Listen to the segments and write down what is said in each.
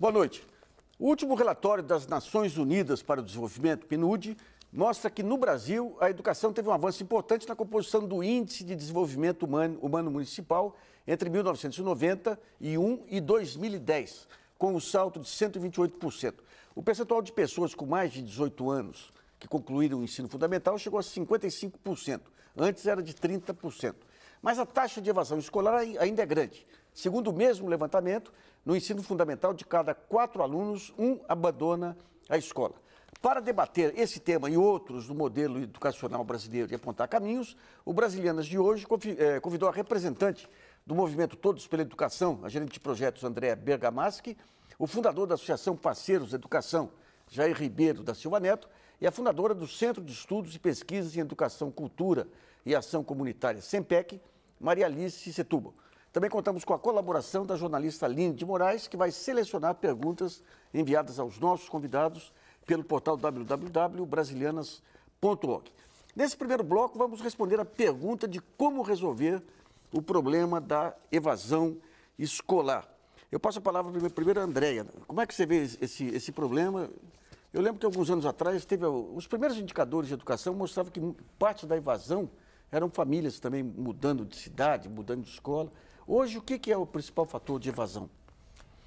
Boa noite. O último relatório das Nações Unidas para o Desenvolvimento, PNUD, mostra que no Brasil a educação teve um avanço importante na composição do Índice de Desenvolvimento Humano Municipal entre 1991 e 2010, com um salto de 128%. O percentual de pessoas com mais de 18 anos que concluíram o ensino fundamental chegou a 55%, antes era de 30%. Mas a taxa de evasão escolar ainda é grande. Segundo o mesmo levantamento, no ensino fundamental, de cada 4 alunos, 1 abandona a escola. Para debater esse tema e outros do modelo educacional brasileiro e apontar caminhos, o Brasilianas de hoje convidou a representante do movimento Todos pela Educação, a gerente de projetos Andréa Bergamaschi, o fundador da Associação Parceiros da Educação, Jair Ribeiro da Silva Neto, e a fundadora do Centro de Estudos e Pesquisas em Educação, Cultura e Ação Comunitária, SEMPEC, Maria Alice Setúbal. Também contamos com a colaboração da jornalista Aline de Moraes, que vai selecionar perguntas enviadas aos nossos convidados pelo portal www.brasilianas.org. Nesse primeiro bloco, vamos responder a pergunta de como resolver o problema da evasão escolar. Eu passo a palavra primeiro à Andréa. Como é que você vê esse problema? Eu lembro que alguns anos atrás, os primeiros indicadores de educação mostravam que parte da evasão eram famílias também mudando de cidade, mudando de escola. Hoje, o que é o principal fator de evasão?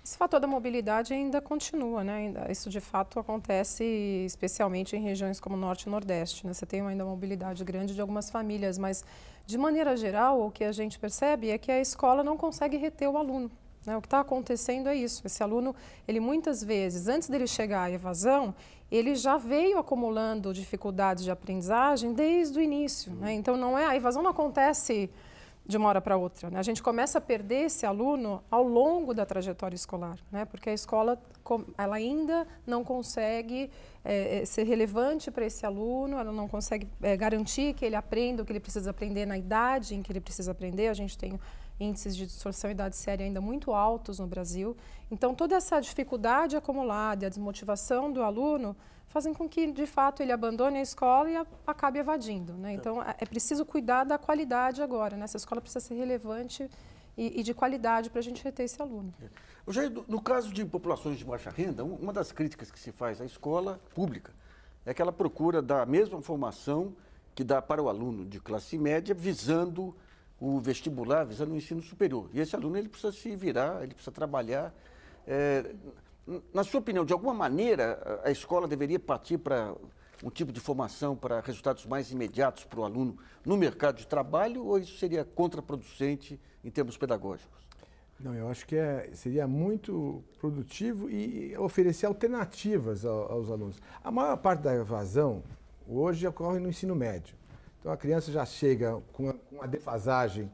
Esse fator da mobilidade ainda continua, né? Isso de fato acontece especialmente em regiões como Norte e Nordeste, né? Você tem ainda uma mobilidade grande de algumas famílias, mas de maneira geral o que a gente percebe é que a escola não consegue reter o aluno, né? O que está acontecendo é isso. Esse aluno, ele muitas vezes, antes dele chegar à evasão, ele já veio acumulando dificuldades de aprendizagem desde o início, né? Então a evasão não acontece de uma hora para outra, né? A gente começa a perder esse aluno ao longo da trajetória escolar, né? Porque a escola ela ainda não consegue ser relevante para esse aluno, ela não consegue garantir que ele aprenda o que ele precisa aprender na idade em que ele precisa aprender. A gente tem índices de distorção e idade séria ainda muito altos no Brasil. Então, toda essa dificuldade acumulada e a desmotivação do aluno fazem com que, de fato, ele abandone a escola e acabe evadindo, né? Então, é preciso cuidar da qualidade agora, né? Essa escola precisa ser relevante e de qualidade para a gente reter esse aluno. Jair, no caso de populações de baixa renda, uma das críticas que se faz à escola pública é que ela procura dar a mesma formação que dá para o aluno de classe média, visando o vestibular, visando o ensino superior. E esse aluno ele precisa se virar, ele precisa trabalhar. Na sua opinião, de alguma maneira, a escola deveria partir para um tipo de formação para resultados mais imediatos para o aluno no mercado de trabalho, ou isso seria contraproducente em termos pedagógicos? Não, eu acho que seria muito produtivo e oferecer alternativas aos alunos. A maior parte da evasão hoje ocorre no ensino médio. Então a criança já chega com uma defasagem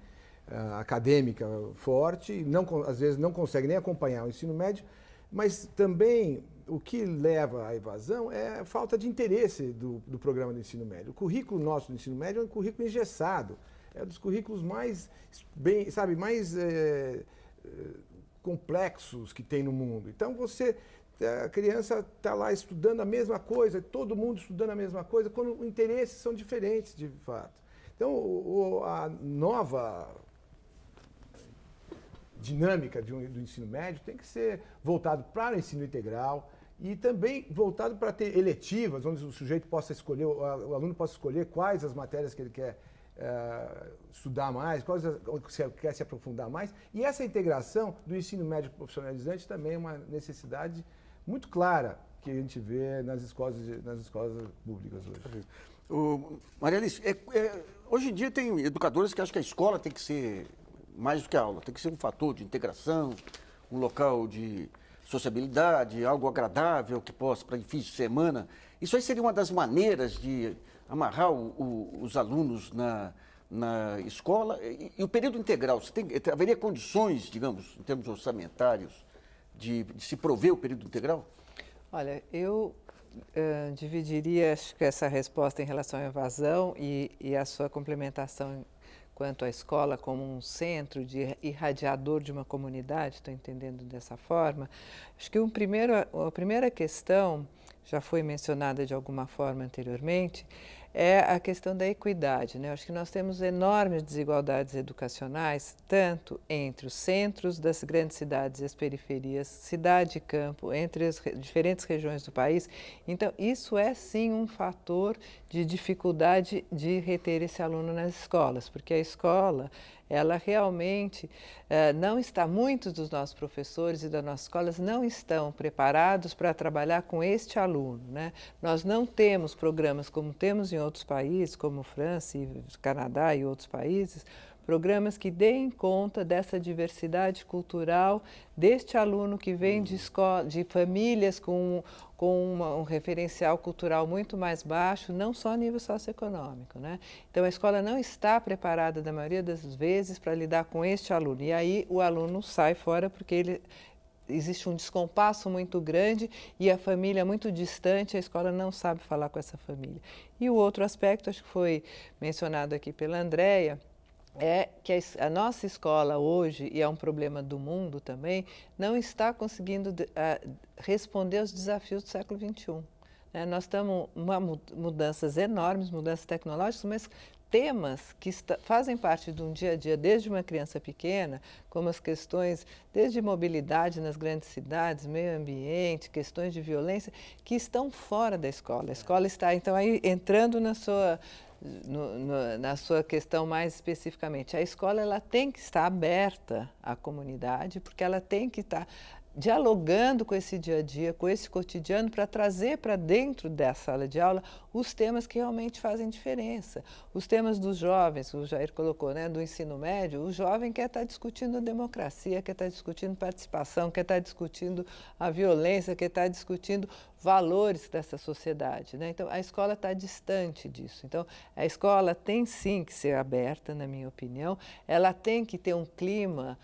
acadêmica forte, e às vezes não consegue nem acompanhar o ensino médio, mas também o que leva à evasão é a falta de interesse do programa do ensino médio. O currículo nosso do ensino médio é um currículo engessado, é um dos currículos mais complexos que tem no mundo. Então a criança está lá estudando a mesma coisa, todo mundo estudando a mesma coisa, quando os interesses são diferentes de fato. Então a nova dinâmica do ensino médio tem que ser voltado para o ensino integral e também voltado para ter eletivas, onde o sujeito possa escolher, o aluno possa escolher quais as matérias que ele quer estudar mais, quais quer se aprofundar mais. E essa integração do ensino médio profissionalizante também é uma necessidade muito clara que a gente vê nas escolas públicas hoje. Maria Alice, hoje em dia tem educadores que acham que a escola tem que ser mais do que a aula, tem que ser um fator de integração, um local de sociabilidade, algo agradável que possa, para fins de semana. Isso aí seria uma das maneiras de amarrar os alunos na escola. E o período integral, haveria condições, digamos, em termos orçamentários, de se prover o período integral? Olha, eu dividiria acho que essa resposta em relação à evasão e a sua complementação quanto à escola como um centro de irradiador de uma comunidade, estou entendendo dessa forma. Acho que a primeira questão, já foi mencionada de alguma forma anteriormente, é a questão da equidade, né? Acho que nós temos enormes desigualdades educacionais, tanto entre os centros das grandes cidades e as periferias, cidade e campo, entre as diferentes regiões do país. Então, isso é sim um fator de dificuldade de reter esse aluno nas escolas, porque a escola, ela realmente não está, muitos dos nossos professores e das nossas escolas não estão preparados para trabalhar com este aluno, né? Nós não temos programas como temos em outros países, como França e Canadá e outros países, programas que deem conta dessa diversidade cultural deste aluno que vem de famílias com um referencial cultural muito mais baixo, não só a nível socioeconômico, né? Então, a escola não está preparada, na maioria das vezes, para lidar com este aluno. E aí o aluno sai fora porque existe um descompasso muito grande e a família é muito distante, a escola não sabe falar com essa família. E o outro aspecto, acho que foi mencionado aqui pela Andréia, é que a nossa escola hoje, e é um problema do mundo também, não está conseguindo responder aos desafios do século XXI. Nós estamos em mudanças enormes, mudanças tecnológicas, mas temas que fazem parte de um dia a dia desde uma criança pequena, como as questões desde mobilidade nas grandes cidades, meio ambiente, questões de violência, que estão fora da escola. A escola está, então, aí entrando na sua questão mais especificamente. A escola ela tem que estar aberta à comunidade, porque ela tem que estar dialogando com esse dia a dia, com esse cotidiano, para trazer para dentro da sala de aula os temas que realmente fazem diferença. Os temas dos jovens, o Jair colocou, né, do ensino médio, o jovem quer estar discutindo democracia, quer estar discutindo participação, quer estar discutindo a violência, quer estar discutindo valores dessa sociedade, né? Então, a escola está distante disso. Então, a escola tem sim que ser aberta, na minha opinião, ela tem que ter um clima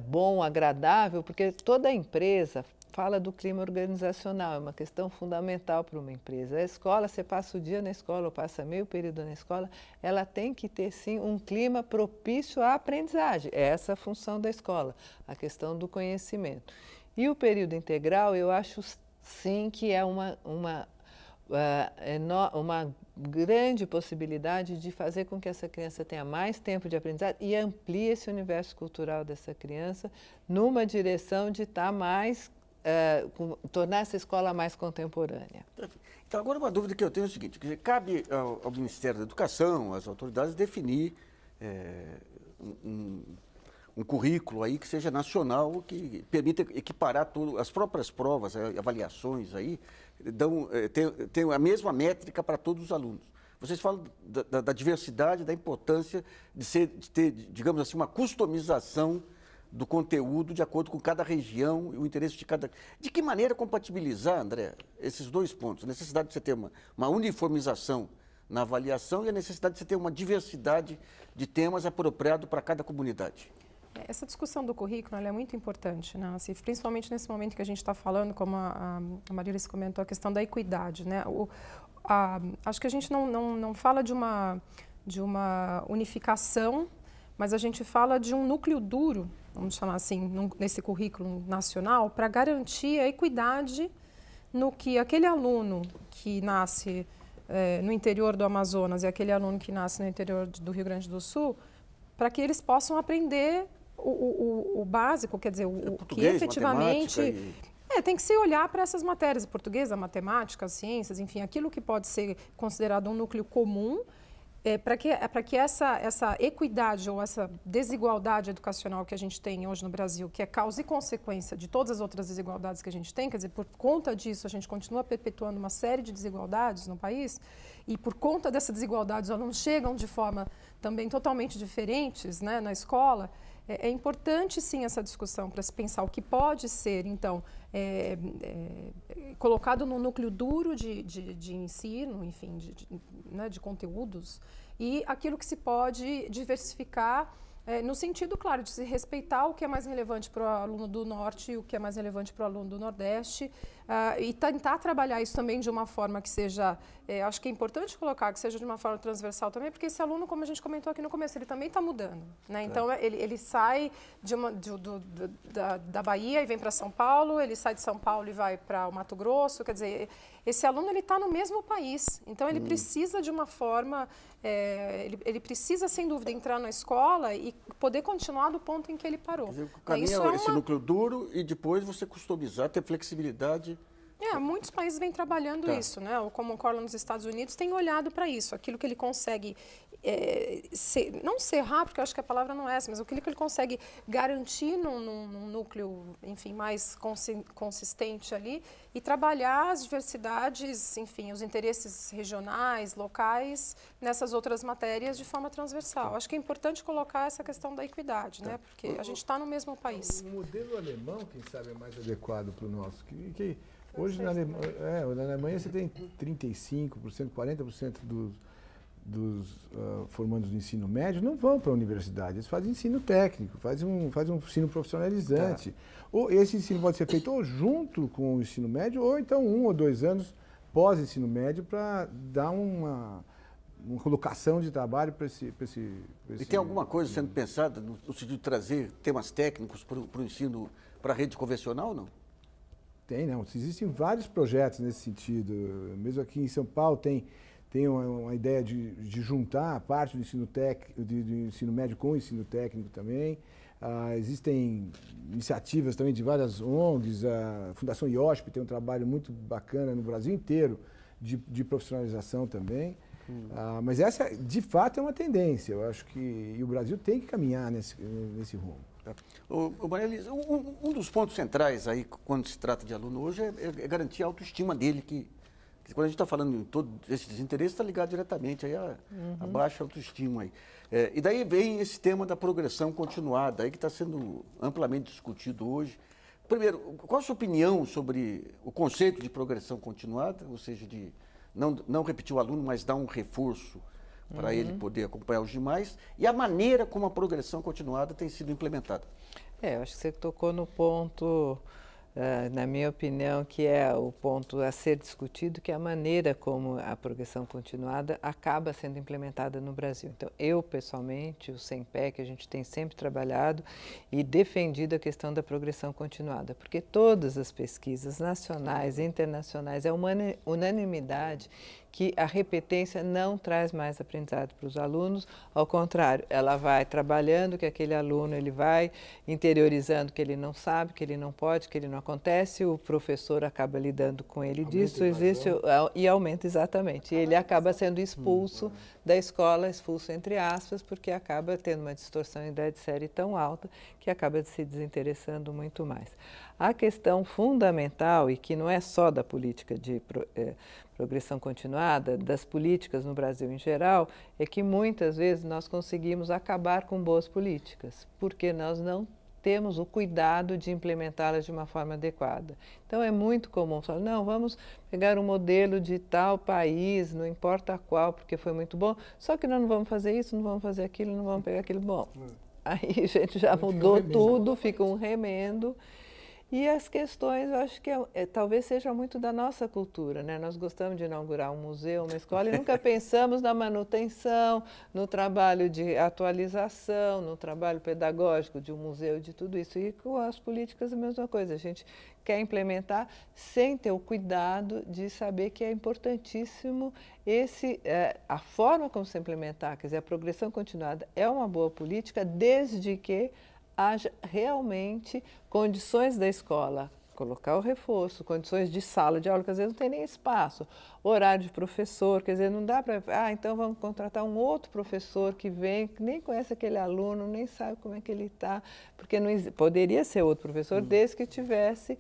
bom, agradável, porque toda empresa fala do clima organizacional, é uma questão fundamental para uma empresa. A escola, você passa o dia na escola ou passa meio período na escola, ela tem que ter, sim, um clima propício à aprendizagem. É essa a função da escola, a questão do conhecimento. E o período integral, eu acho, sim, que é uma grande possibilidade de fazer com que essa criança tenha mais tempo de aprendizagem e amplie esse universo cultural dessa criança numa direção de estar mais, tornar essa escola mais contemporânea. Então, agora uma dúvida que eu tenho é o seguinte, quer dizer, cabe ao Ministério da Educação, às autoridades, definir um currículo aí que seja nacional, que permita equiparar as próprias provas, avaliações aí, tem a mesma métrica para todos os alunos. Vocês falam da diversidade, da importância de ter, digamos assim, uma customização do conteúdo de acordo com cada região e o interesse de cada... De que maneira compatibilizar, André, esses dois pontos? A necessidade de você ter uma uniformização na avaliação e a necessidade de você ter uma diversidade de temas apropriados para cada comunidade. Essa discussão do currículo ela é muito importante, né? Assim, principalmente nesse momento que a gente está falando, como a Marilis comentou, a questão da equidade, né? Acho que a gente não fala de uma unificação, mas a gente fala de um núcleo duro, vamos chamar assim, nesse currículo nacional, para garantir a equidade no que aquele aluno que nasce no interior do Amazonas e aquele aluno que nasce no interior do Rio Grande do Sul, para que eles possam aprender o básico, quer dizer, o que efetivamente... Tem que se olhar para essas matérias, português, a matemática, as ciências, enfim, aquilo que pode ser considerado um núcleo comum, para que essa equidade ou essa desigualdade educacional que a gente tem hoje no Brasil, que é causa e consequência de todas as outras desigualdades que a gente tem, quer dizer, por conta disso a gente continua perpetuando uma série de desigualdades no país, e por conta dessa desigualdade os alunos chegam de forma também totalmente diferentes, né, na escola. É importante, sim, essa discussão para se pensar o que pode ser, então, colocado no núcleo duro de ensino, enfim, né, de conteúdos, e aquilo que se pode diversificar no sentido, claro, de se respeitar o que é mais relevante para o aluno do Norte e o que é mais relevante para o aluno do Nordeste, e tentar trabalhar isso também de uma forma que seja, acho que é importante colocar, que seja de uma forma transversal também, porque esse aluno, como a gente comentou aqui no começo, ele também está mudando, né? Então, ele sai da Bahia e vem para São Paulo, ele sai de São Paulo e vai para o Mato Grosso, quer dizer, esse aluno ele está no mesmo país, então ele precisa de uma forma, ele precisa, sem dúvida, entrar na escola e poder continuar do ponto em que ele parou. Quer dizer, o caminho é esse núcleo duro e depois você customizar, ter flexibilidade. Muitos países vêm trabalhando isso, né? O Common Core nos Estados Unidos tem olhado para isso, aquilo que ele consegue, não serrar, porque eu acho que a palavra não é essa, mas aquilo que ele consegue garantir num núcleo, enfim, mais consistente ali e trabalhar as diversidades, enfim, os interesses regionais, locais, nessas outras matérias de forma transversal. Acho que é importante colocar essa questão da equidade, né? Porque a gente está no mesmo país. O modelo alemão, quem sabe, é mais adequado para o nosso. Hoje na Alemanha você tem 35%, 40% dos formandos do ensino médio não vão para a universidade, eles fazem ensino técnico, fazem um ensino profissionalizante. Ou esse ensino pode ser feito ou junto com o ensino médio, ou então 1 ou 2 anos pós-ensino médio para dar uma colocação de trabalho para esse... E tem alguma coisa sendo pensada no sentido de trazer temas técnicos para o ensino, para a rede convencional ou não? Tem, não. Existem vários projetos nesse sentido. Mesmo aqui em São Paulo tem uma ideia de juntar a parte do ensino do ensino médio com o ensino técnico também. Existem iniciativas também de várias ONGs. A Fundação IOSP tem um trabalho muito bacana no Brasil inteiro de profissionalização também. Mas essa, de fato, é uma tendência. Eu acho que o Brasil tem que caminhar nesse rumo. Maria Elisa, um dos pontos centrais aí, quando se trata de aluno hoje, é garantir a autoestima dele, que quando a gente está falando em todos esses desinteresses, está ligado diretamente aí a baixa autoestima. Aí. E daí vem esse tema da progressão continuada, aí que está sendo amplamente discutido hoje. Primeiro, qual a sua opinião sobre o conceito de progressão continuada, ou seja, de não repetir o aluno, mas dar um reforço para ele poder acompanhar os demais, e a maneira como a progressão continuada tem sido implementada? Eu acho que você tocou no ponto, na minha opinião, que é o ponto a ser discutido, que é a maneira como a progressão continuada acaba sendo implementada no Brasil. Então, eu, pessoalmente, o SEMPEC, a gente tem sempre trabalhado e defendido a questão da progressão continuada, porque todas as pesquisas nacionais e internacionais, é uma unanimidade que a repetência não traz mais aprendizado para os alunos, ao contrário, ela vai trabalhando que aquele aluno, ele vai interiorizando que ele não sabe, que ele não pode, que ele não acontece, o professor acaba lidando com ele disso, e aumenta exatamente, e ele acaba sendo expulso da escola, expulso entre aspas, porque acaba tendo uma distorção em idade série tão alta que acaba se desinteressando muito mais. A questão fundamental, e que não é só da política de progressão continuada, das políticas no Brasil em geral, é que muitas vezes nós conseguimos acabar com boas políticas, porque nós não temos o cuidado de implementá-las de uma forma adequada. Então, é muito comum falar, não, vamos pegar um modelo de tal país, não importa qual, porque foi muito bom, só que nós não vamos fazer isso, não vamos fazer aquilo, não vamos pegar aquilo bom. Aí a gente já mudou tudo, fica um remendo. E as questões, eu acho que talvez seja muito da nossa cultura, né? Nós gostamos de inaugurar um museu, uma escola, e nunca pensamos na manutenção, no trabalho de atualização, no trabalho pedagógico de um museu, de tudo isso. E com as políticas a mesma coisa, a gente quer implementar sem ter o cuidado de saber que é importantíssimo a forma como se implementar, quer dizer, a progressão continuada é uma boa política desde que haja realmente condições da escola, colocar o reforço, condições de sala de aula, que às vezes não tem nem espaço, horário de professor, quer dizer, não dá para... então vamos contratar um outro professor que vem, que nem conhece aquele aluno, nem sabe como é que ele está, porque poderia ser outro professor desde que tivesse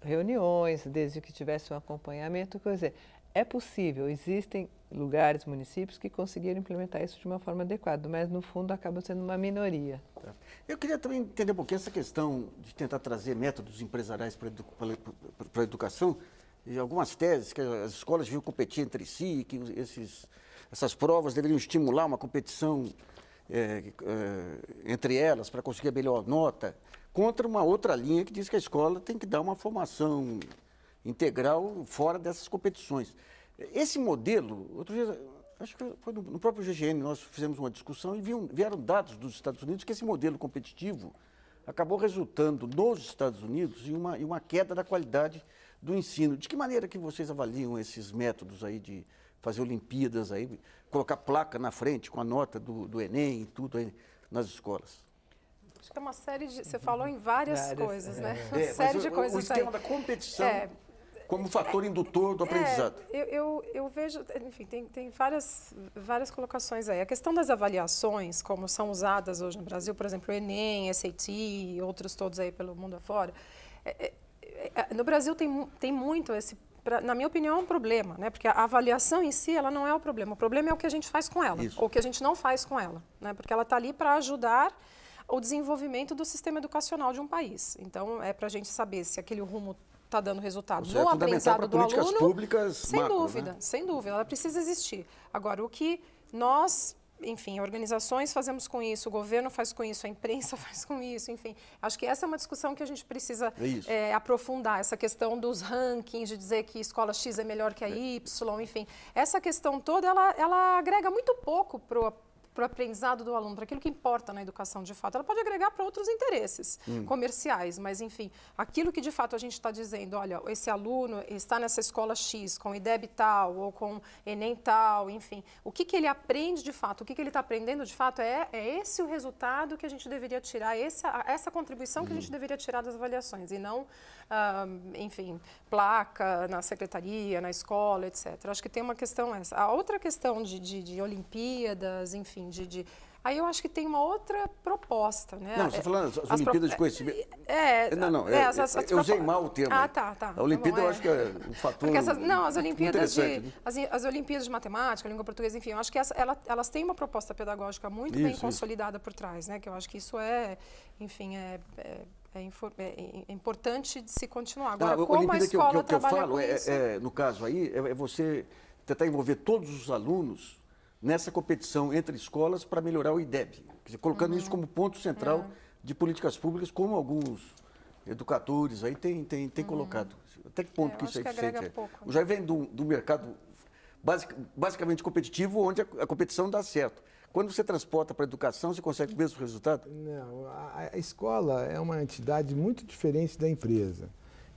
reuniões, desde que tivesse um acompanhamento, quer dizer, é possível, existem lugares, municípios que conseguiram implementar isso de uma forma adequada, mas no fundo acaba sendo uma minoria. Eu queria também entender um pouquinho essa questão de tentar trazer métodos empresariais para a educação, e algumas teses que as escolas deviam competir entre si, que essas provas deveriam estimular uma competição entre elas para conseguir a melhor nota, contra uma outra linha que diz que a escola tem que dar uma formação integral fora dessas competições. Esse modelo, outro dia, acho que foi no próprio GGN, nós fizemos uma discussão e vieram dados dos Estados Unidos que esse modelo competitivo acabou resultando nos Estados Unidos em uma queda da qualidade do ensino. De que maneira que vocês avaliam esses métodos aí de fazer Olimpíadas, aí, colocar placa na frente com a nota do Enem e tudo aí nas escolas? Acho que é uma série de... Você falou em várias coisas, né? Uma Mas série de coisas. O esquema da competição como fator indutor do aprendizado. Eu vejo, enfim, tem várias colocações aí. A questão das avaliações, como são usadas hoje no Brasil, por exemplo, o Enem, SAT e outros todos aí pelo mundo afora, no Brasil tem muito esse... Na minha opinião, é um problema, né? Porque a avaliação em si, ela não é o problema. O problema é o que a gente faz com ela, ou o que a gente não faz com ela, né? Porque ela está ali para ajudar o desenvolvimento do sistema educacional de um país. Então, é para a gente saber se aquele rumo está dando resultado no aprendizado do aluno. Públicas sem macro, dúvida, né? Sem dúvida, ela precisa existir. Agora, o que nós... Enfim, organizações fazemos com isso, o governo faz com isso, a imprensa faz com isso, enfim. Acho que essa é uma discussão que a gente precisa aprofundar, essa questão dos rankings, de dizer que escola X é melhor que a Y, enfim. Essa questão toda, ela agrega muito pouco para o aprendizado do aluno, para aquilo que importa na educação de fato. Ela pode agregar para outros interesses comerciais, mas enfim, aquilo que de fato a gente está dizendo, olha, esse aluno está nessa escola X, com IDEB tal, ou com Enem tal, enfim, o que ele aprende de fato, o que ele está aprendendo de fato, é esse o resultado que a gente deveria tirar, essa contribuição que a gente deveria tirar das avaliações, e não, enfim, placa na secretaria, na escola, etc. Acho que tem uma questão essa. A outra questão de Olimpíadas, enfim, aí eu acho que tem uma outra proposta, né? Não, você está falando das Olimpíadas de conhecimento. Eu usei mal o termo. Tá. A Olimpíada eu acho que é um fator. As Olimpíadas as Olimpíadas de Matemática, língua portuguesa, enfim, eu acho que elas têm uma proposta pedagógica muito bem consolidada por trás, né? Que eu acho que isso é importante de se continuar. Agora, como a escola trabalha com isso... No caso aí, é você tentar envolver todos os alunos nessa competição entre escolas para melhorar o IDEB, quer dizer, colocando isso como ponto central de políticas públicas, como alguns educadores aí têm colocado. Até que ponto que isso é eficiente? O Jair vem do mercado basicamente competitivo, onde a competição dá certo. Quando você transporta para a educação, você consegue o mesmo resultado? Não, a escola é uma entidade muito diferente da empresa.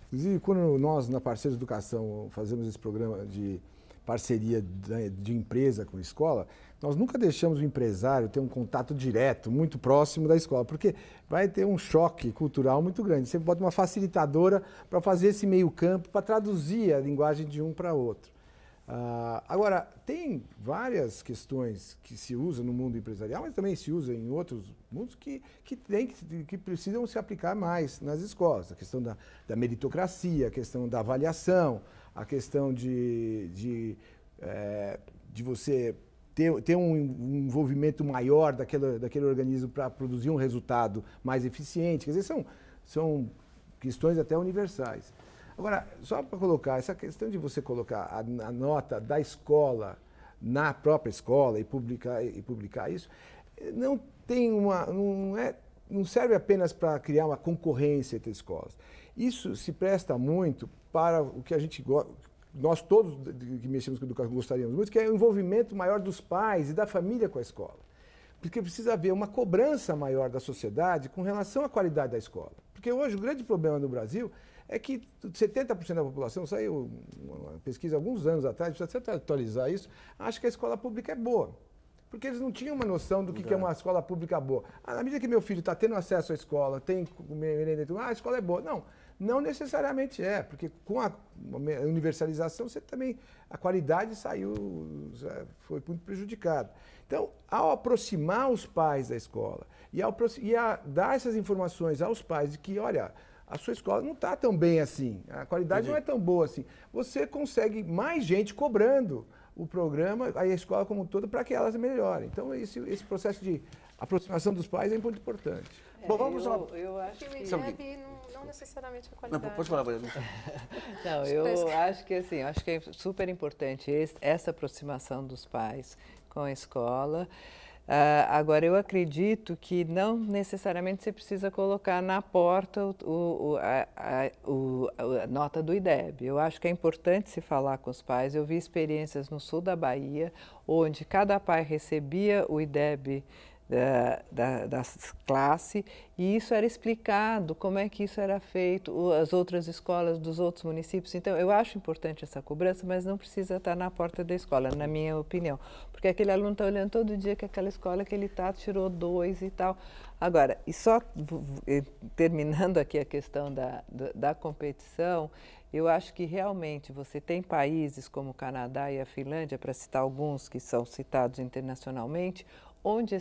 Inclusive, quando nós, na Parceiros Educação, fazemos esse programa de parceria de empresa com a escola, nós nunca deixamos o empresário ter um contato direto, muito próximo da escola, porque vai ter um choque cultural muito grande. Você bota uma facilitadora para fazer esse meio campo, para traduzir a linguagem de um para outro. Agora, tem várias questões que se usam no mundo empresarial, mas também se usa em outros mundos que precisam se aplicar mais nas escolas. A questão da meritocracia, a questão da avaliação, a questão de você ter um envolvimento maior daquele organismo para produzir um resultado mais eficiente. Quer dizer, são questões até universais. Agora, só para colocar, essa questão de você colocar a nota da escola na própria escola e publicar isso, não serve apenas para criar uma concorrência entre escolas. Isso se presta muito para o que nós todos que mexemos com educação gostaríamos muito, que é o envolvimento maior dos pais e da família com a escola. Porque precisa haver uma cobrança maior da sociedade com relação à qualidade da escola. Porque hoje o grande problema no Brasil é que 70% da população, saiu uma pesquisa alguns anos atrás, precisa sempre atualizar isso, acha que a escola pública é boa. Porque eles não tinham uma noção do que é uma escola pública boa. Na medida que meu filho está tendo acesso à escola, tem merenda, a escola é boa. Não necessariamente é, porque com a universalização você também, a qualidade foi muito prejudicada. Então, ao aproximar os pais da escola e a dar essas informações aos pais de que, olha, a sua escola não está tão bem assim, a qualidade não é tão boa assim, você consegue mais gente cobrando o programa, a escola como um todo, para que elas melhorem. Então, esse processo de aproximação dos pais é muito importante. Bom, vamos lá. Eu acho que o IDEB não necessariamente a qualidade. Não, pode falar, Maria. Não, eu acho que assim, acho que é super importante essa aproximação dos pais com a escola. Agora, eu acredito que não necessariamente você precisa colocar na porta a nota do IDEB. Eu acho que é importante se falar com os pais. Eu vi experiências no sul da Bahia, onde cada pai recebia o IDEB da classe, e isso era explicado, como é que isso era feito, as outras escolas dos outros municípios. Então, eu acho importante essa cobrança, mas não precisa estar na porta da escola, na minha opinião. Porque aquele aluno está olhando todo dia que aquela escola que ele está tirou 2 e tal. Agora, e só terminando aqui a questão da competição, eu acho que realmente você tem países como o Canadá e a Finlândia, para citar alguns que são citados internacionalmente, onde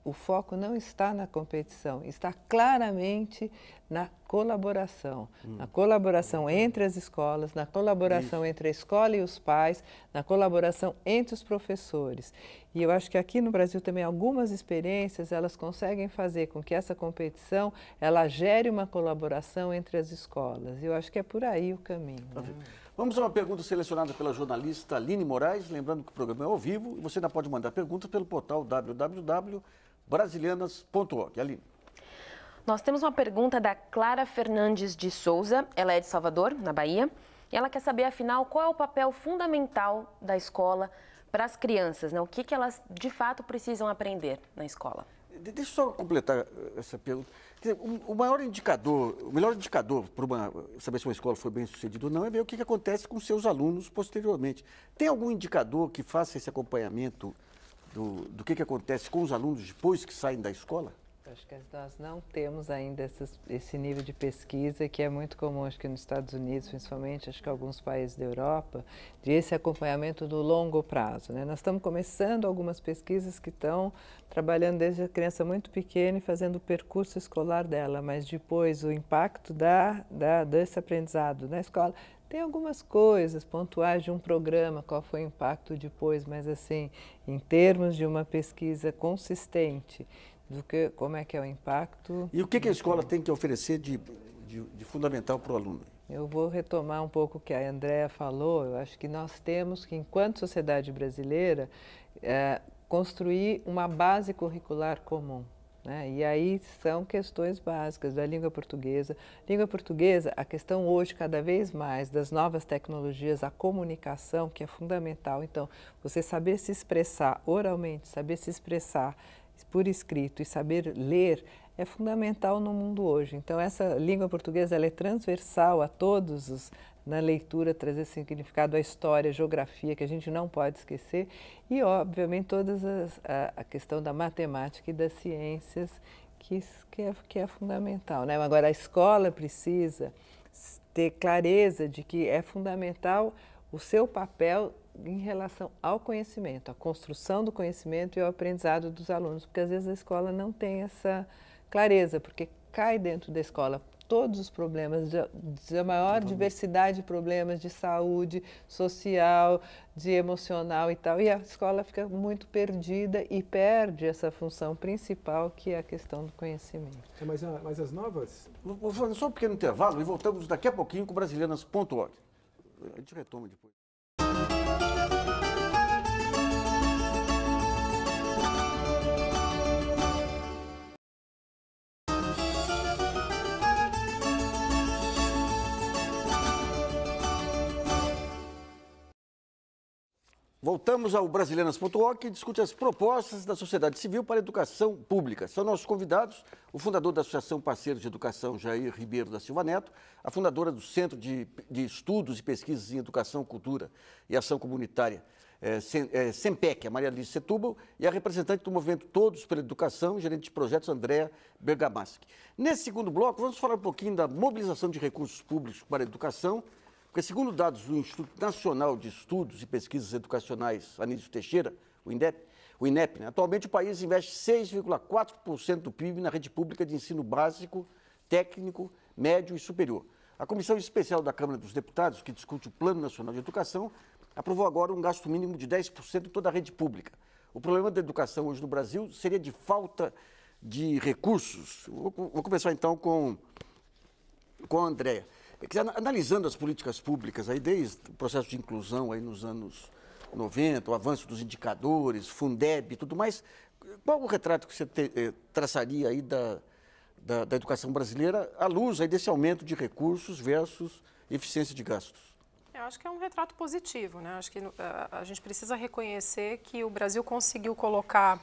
o foco não está na competição, está claramente na colaboração. Na colaboração entre as escolas, na colaboração entre a escola e os pais, na colaboração entre os professores. E eu acho que aqui no Brasil também algumas experiências, elas conseguem fazer com que essa competição, ela gere uma colaboração entre as escolas. E eu acho que é por aí o caminho. Né? Vamos a uma pergunta selecionada pela jornalista Aline Moraes, lembrando que o programa é ao vivo e você ainda pode mandar perguntas pelo portal www.brasilianas.org. Aline. Nós temos uma pergunta da Clara Fernandes de Souza, ela é de Salvador, na Bahia, e ela quer saber, afinal, qual é o papel fundamental da escola para as crianças, né? O que elas, de fato, precisam aprender na escola? Deixa eu só completar essa pergunta. Quer dizer, o melhor indicador para saber se uma escola foi bem sucedida ou não é ver o que acontece com seus alunos posteriormente. Tem algum indicador que faça esse acompanhamento do que acontece com os alunos depois que saem da escola? Acho que nós não temos ainda esse nível de pesquisa, que é muito comum, acho que nos Estados Unidos, principalmente, acho que alguns países da Europa, de esse acompanhamento do longo prazo. Né? Nós estamos começando algumas pesquisas que estão trabalhando desde a criança muito pequena e fazendo o percurso escolar dela, mas depois o impacto desse aprendizado na escola. Tem algumas coisas pontuais de um programa, qual foi o impacto depois, mas assim, em termos de uma pesquisa consistente, como é que é o impacto. E o que a escola tem que oferecer de fundamental para o aluno? Eu vou retomar um pouco o que a Andréa falou. Eu acho que nós temos que, enquanto sociedade brasileira, construir uma base curricular comum. Né? E aí são questões básicas da língua portuguesa. Língua portuguesa, a questão hoje, cada vez mais, das novas tecnologias, a comunicação, que é fundamental. Então, você saber se expressar oralmente, saber se expressar por escrito e saber ler é fundamental no mundo hoje. Então, essa língua portuguesa ela é transversal a todos na leitura, trazer significado à história, à geografia, que a gente não pode esquecer, e, obviamente, a questão da matemática e das ciências, que é fundamental. Né? Agora, a escola precisa ter clareza de que é fundamental o seu papel em relação ao conhecimento, a construção do conhecimento e ao aprendizado dos alunos, porque às vezes a escola não tem essa clareza, porque cai dentro da escola todos os problemas, da maior diversidade de problemas de saúde social, de emocional e tal, e a escola fica muito perdida e perde essa função principal, que é a questão do conhecimento. Mas as novas... Vou fazer só um pequeno intervalo e voltamos daqui a pouquinho com brasilianas.org. A gente retoma depois. Voltamos ao Brasilianas.org, que discute as propostas da sociedade civil para a educação pública. São nossos convidados o fundador da Associação Parceiros de Educação, Jair Ribeiro da Silva Neto, a fundadora do Centro de Estudos e Pesquisas em Educação, Cultura e Ação Comunitária, SEMPEC, a Maria Alice Setúbal, e a representante do movimento Todos pela Educação, gerente de projetos, Andréa Bergamaschi. Nesse segundo bloco, vamos falar um pouquinho da mobilização de recursos públicos para a educação, porque, segundo dados do Instituto Nacional de Estudos e Pesquisas Educacionais, Anísio Teixeira, o INEP, né? Atualmente o país investe 6,4% do PIB na rede pública de ensino básico, técnico, médio e superior. A Comissão Especial da Câmara dos Deputados, que discute o Plano Nacional de Educação, aprovou agora um gasto mínimo de 10% em toda a rede pública. O problema da educação hoje no Brasil seria de falta de recursos. Vou começar então com a Andréa. Analisando as políticas públicas, aí, desde o processo de inclusão aí nos anos 90, o avanço dos indicadores, Fundeb e tudo mais. Qual o retrato que você traçaria aí da educação brasileira à luz aí desse aumento de recursos versus eficiência de gastos? Eu acho que é um retrato positivo, né? Acho que a gente precisa reconhecer que o Brasil conseguiu colocar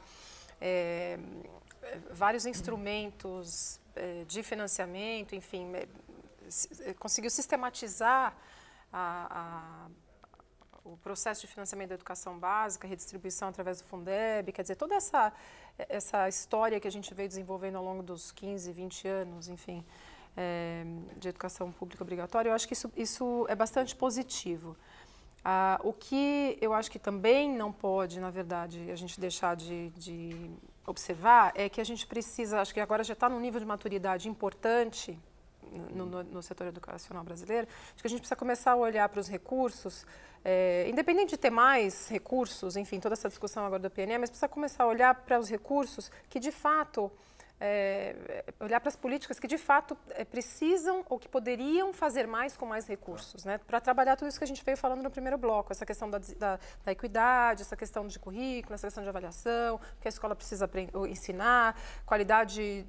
vários instrumentos de financiamento, enfim, conseguiu sistematizar o processo de financiamento da educação básica, redistribuição através do Fundeb, quer dizer, toda essa história que a gente veio desenvolvendo ao longo dos 15, 20 anos, enfim, de educação pública obrigatória, eu acho que isso é bastante positivo. O que eu acho que também não pode, na verdade, a gente deixar de observar é que a gente precisa, acho que agora já está num nível de maturidade importante no setor educacional brasileiro, acho que a gente precisa começar a olhar para os recursos, independente de ter mais recursos, enfim, toda essa discussão agora do PNE, mas precisa começar a olhar para os recursos que de fato, olhar para as políticas que de fato precisam ou que poderiam fazer mais com mais recursos, né? Para trabalhar tudo isso que a gente veio falando no primeiro bloco, essa questão da equidade, essa questão de currículo, essa questão de avaliação, que a escola precisa ensinar, qualidade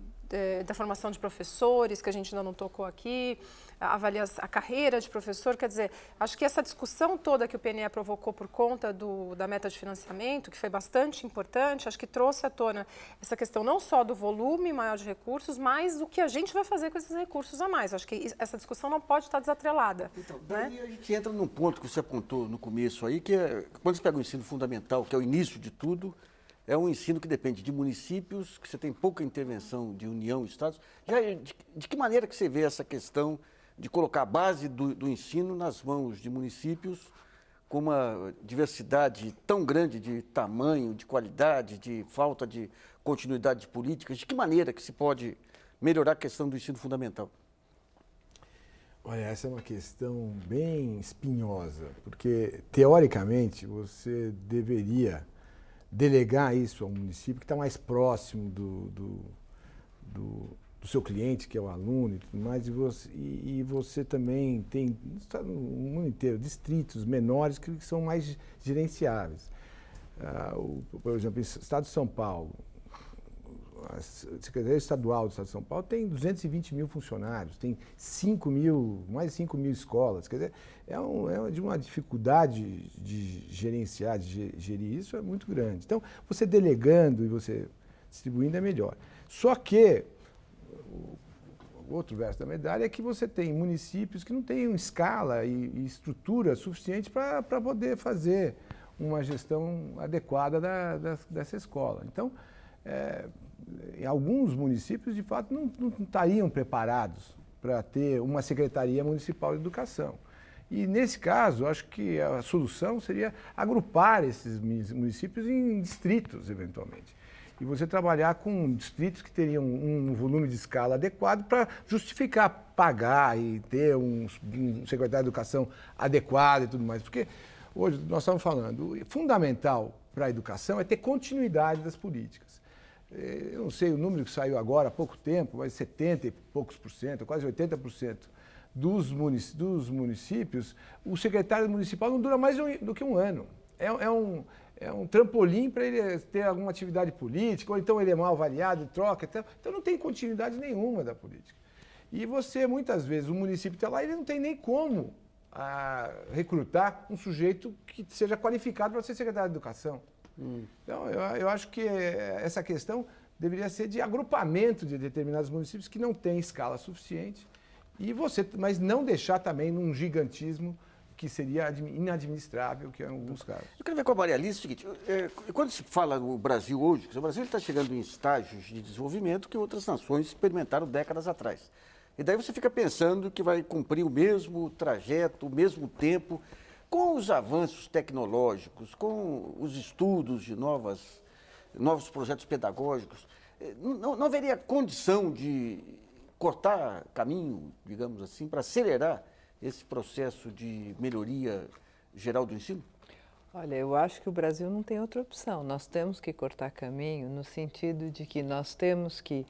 da formação de professores, que a gente ainda não tocou aqui, a carreira de professor, quer dizer, acho que essa discussão toda que o PNE provocou por conta da meta de financiamento, que foi bastante importante, acho que trouxe à tona essa questão não só do volume maior de recursos, mas do que a gente vai fazer com esses recursos a mais. Acho que essa discussão não pode estar desatrelada. Então, daí a gente entra num ponto que você apontou no começo aí, que é quando você pega o ensino fundamental, que é o início de tudo, é um ensino que depende de municípios, que você tem pouca intervenção de União e Estados. De que maneira que você vê essa questão de colocar a base do ensino nas mãos de municípios com uma diversidade tão grande de tamanho, de qualidade, de falta de continuidade de políticas? De que maneira que se pode melhorar a questão do ensino fundamental? Olha, essa é uma questão bem espinhosa, porque, teoricamente, você deveria delegar isso ao município que está mais próximo do seu cliente, que é o aluno e tudo mais, e você também tem, no mundo inteiro, distritos menores que são mais gerenciáveis. Por exemplo, no estado de São Paulo, a Secretaria Estadual do Estado de São Paulo tem 220 mil funcionários, tem mais de 5 mil escolas. Quer dizer, é de uma dificuldade de gerenciar, de gerir isso é muito grande. Então, você delegando e você distribuindo é melhor. Só que o outro verso da medalha é que você tem municípios que não têm escala e estrutura suficiente para poder fazer uma gestão adequada dessa escola. Então, em alguns municípios, de fato, não estariam preparados para ter uma Secretaria Municipal de Educação. E, nesse caso, acho que a solução seria agrupar esses municípios em distritos, eventualmente. E você trabalhar com distritos que teriam um volume de escala adequado para justificar pagar e ter um secretário de Educação adequado e tudo mais. Porque hoje nós estamos falando, o fundamental para a educação é ter continuidade das políticas. Eu não sei o número que saiu agora há pouco tempo, mas 70 e poucos por cento, quase 80% dos municípios, o secretário municipal não dura mais do que um ano. É um trampolim para ele ter alguma atividade política, ou então ele é mal avaliado, troca, então não tem continuidade nenhuma da política. E você, muitas vezes, o município está lá e ele não tem nem como recrutar um sujeito que seja qualificado para ser secretário de Educação. Então, eu acho que essa questão deveria ser de agrupamento de determinados municípios que não têm escala suficiente, mas não deixar também num gigantismo que seria inadministrável, que é em alguns casos. Eu quero ver com a Maria Alice o seguinte, quando se fala no Brasil hoje, o Brasil está chegando em estágios de desenvolvimento que outras nações experimentaram décadas atrás. E daí você fica pensando que vai cumprir o mesmo trajeto, o mesmo tempo, com os avanços tecnológicos, com os estudos de novos projetos pedagógicos. Não haveria condição de cortar caminho, digamos assim, para acelerar esse processo de melhoria geral do ensino? Olha, eu acho que o Brasil não tem outra opção. Nós temos que cortar caminho no sentido de que nós temos que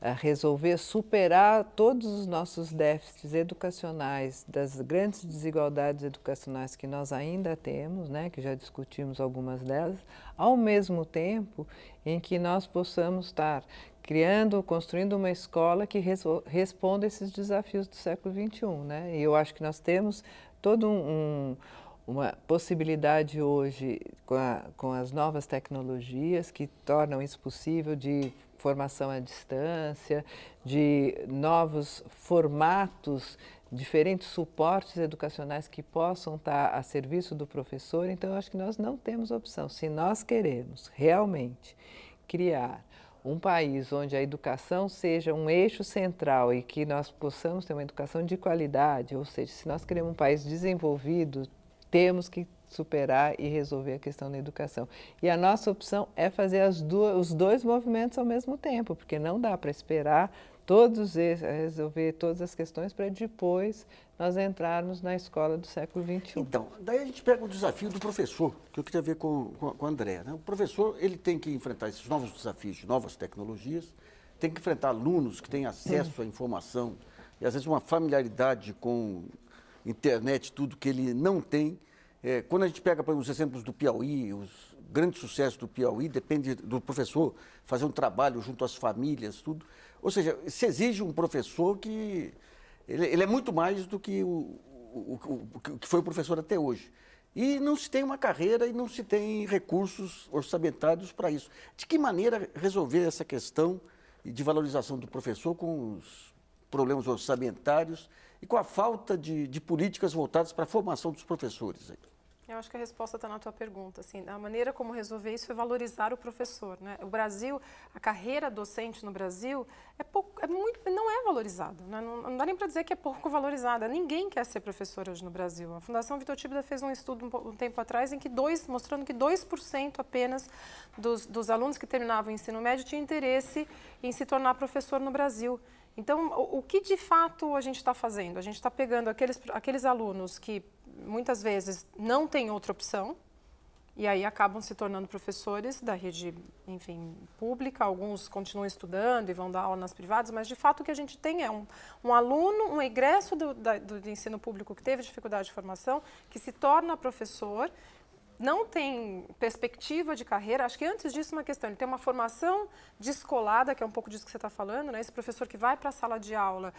resolver superar todos os nossos déficits educacionais, das grandes desigualdades educacionais que nós ainda temos, né, que já discutimos algumas delas, ao mesmo tempo em que nós possamos estar construindo uma escola que responda a esses desafios do século XXI, né? E eu acho que nós temos toda uma possibilidade hoje com as novas tecnologias que tornam isso possível, de formação à distância, de novos formatos, diferentes suportes educacionais que possam estar a serviço do professor. Então, eu acho que nós não temos opção. Se nós queremos realmente criar um país onde a educação seja um eixo central e que nós possamos ter uma educação de qualidade, ou seja, se nós queremos um país desenvolvido, temos que superar e resolver a questão da educação. E a nossa opção é fazer os dois movimentos ao mesmo tempo, porque não dá para esperar resolver todas as questões para depois nós entrarmos na escola do século XXI. Então, daí a gente pega o desafio do professor, que eu queria ver com a Andréa, né? O professor, ele tem que enfrentar esses novos desafios de novas tecnologias, tem que enfrentar alunos que têm acesso à informação e às vezes uma familiaridade com internet, tudo que ele não tem. Quando a gente pega os exemplos do Piauí, os grandes sucessos do Piauí, depende do professor fazer um trabalho junto às famílias, tudo. Ou seja, se exige um professor que ele é muito mais do que o que foi o professor até hoje. E não se tem uma carreira e não se tem recursos orçamentários para isso. De que maneira resolver essa questão de valorização do professor com os problemas orçamentários e com a falta de políticas voltadas para a formação dos professores? Eu acho que a resposta está na tua pergunta. Assim, a maneira como resolver isso é valorizar o professor, né? O Brasil, a carreira docente no Brasil não é valorizada. Né? Não dá nem para dizer que é pouco valorizada. Ninguém quer ser professor hoje no Brasil. A Fundação Vitor Tíbida fez um estudo um tempo atrás mostrando que 2% apenas dos alunos que terminavam o ensino médio tinham interesse em se tornar professor no Brasil. Então, o que de fato a gente está fazendo? A gente está pegando aqueles alunos que muitas vezes não têm outra opção e aí acabam se tornando professores da rede, enfim, pública. Alguns continuam estudando e vão dar aula nas privadas, mas de fato o que a gente tem é um aluno, um egresso do ensino público que teve dificuldade de formação, que se torna professor, não tem perspectiva de carreira. Acho que antes disso uma questão, ele tem uma formação descolada, que é um pouco disso que você está falando, né? Esse professor que vai para a sala de aula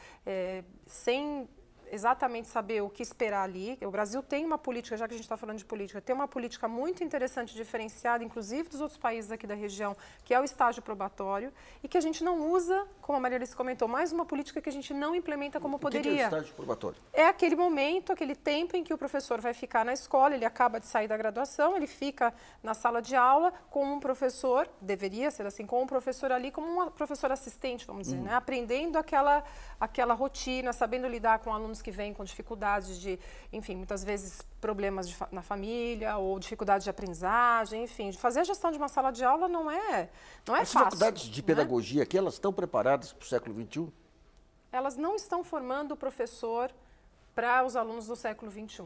sem exatamente saber o que esperar ali. O Brasil tem uma política, já que a gente está falando de política, tem uma política muito interessante, diferenciada, inclusive dos outros países aqui da região, que é o estágio probatório, e que a gente não usa, como a Maria Alice comentou, mais uma política que a gente não implementa como poderia. O que é o estágio probatório? É aquele momento, aquele tempo em que o professor vai ficar na escola, ele acaba de sair da graduação, ele fica na sala de aula com um professor, deveria ser assim, com um professor ali, como um professor assistente, vamos dizer, né? Aprendendo aquela rotina, sabendo lidar com alunos que vêm com dificuldades de, enfim, muitas vezes problemas na família ou dificuldade de aprendizagem, enfim, de fazer a gestão de uma sala de aula não é fácil. As faculdades de pedagogia aqui, elas estão preparadas para o século XXI? Elas não estão formando o professor para os alunos do século XXI.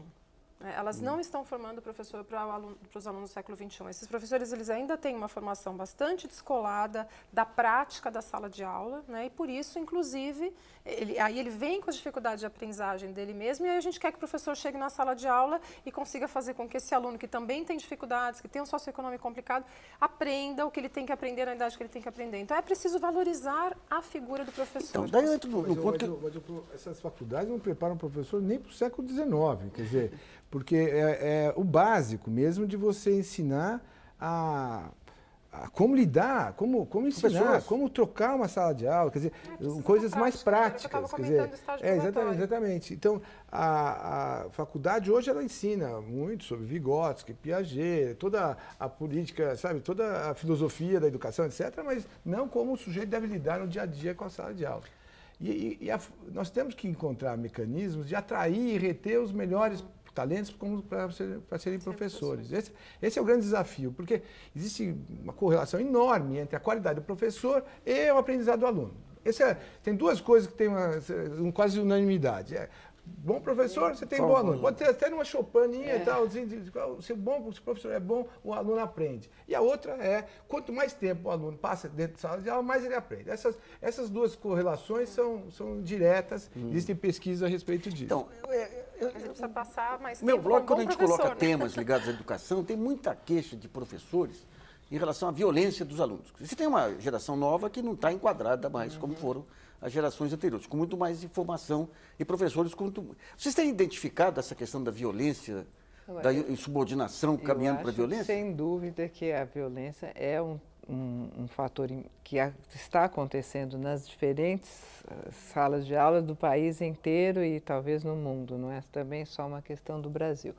Elas não estão formando o professor para os alunos do século XXI. Esses professores, eles ainda têm uma formação bastante descolada da prática da sala de aula, né? E por isso, inclusive, aí ele vem com as dificuldades de aprendizagem dele mesmo, e aí a gente quer que o professor chegue na sala de aula e consiga fazer com que esse aluno que também tem dificuldades, que tem um socioeconômico complicado, aprenda o que ele tem que aprender na idade que ele tem que aprender. Então, é preciso valorizar a figura do professor. Então, daí eu entro no ponto essas faculdades não preparam o professor nem para o século XIX, quer dizer, porque é o básico mesmo de você ensinar a como lidar, como ensinar, como trocar uma sala de aula, quer dizer, coisas mais práticas. Quer dizer, exatamente. Então, a faculdade hoje ela ensina muito sobre Vygotsky, Piaget, toda a política, sabe, toda a filosofia da educação, etc., mas não como o sujeito deve lidar no dia a dia com a sala de aula. Nós temos que encontrar mecanismos de atrair e reter os melhores talentos para serem professores. Esse é o grande desafio, porque existe uma correlação enorme entre a qualidade do professor e o aprendizado do aluno. Tem duas coisas que têm quase unanimidade. bom professor, você tem bom aluno. Pode ter até uma chopaninha e tal. Se o professor é bom, o aluno aprende. E a outra é, quanto mais tempo o aluno passa dentro de sala de aula, mais ele aprende. Essas duas correlações são diretas, existem pesquisas a respeito disso. Então, a gente precisa passar mais tempo Meu blog, quando a gente coloca né? temas ligados à educação, tem muita queixa de professores em relação à violência dos alunos. Você tem uma geração nova que não está enquadrada mais como foram as gerações anteriores, com muito mais informação e professores com muito... Vocês têm identificado essa questão da violência, da insubordinação caminhando para a violência? Sem dúvida que a violência é um fator que está acontecendo nas diferentes salas de aula do país inteiro e talvez no mundo, não é também só uma questão do Brasil.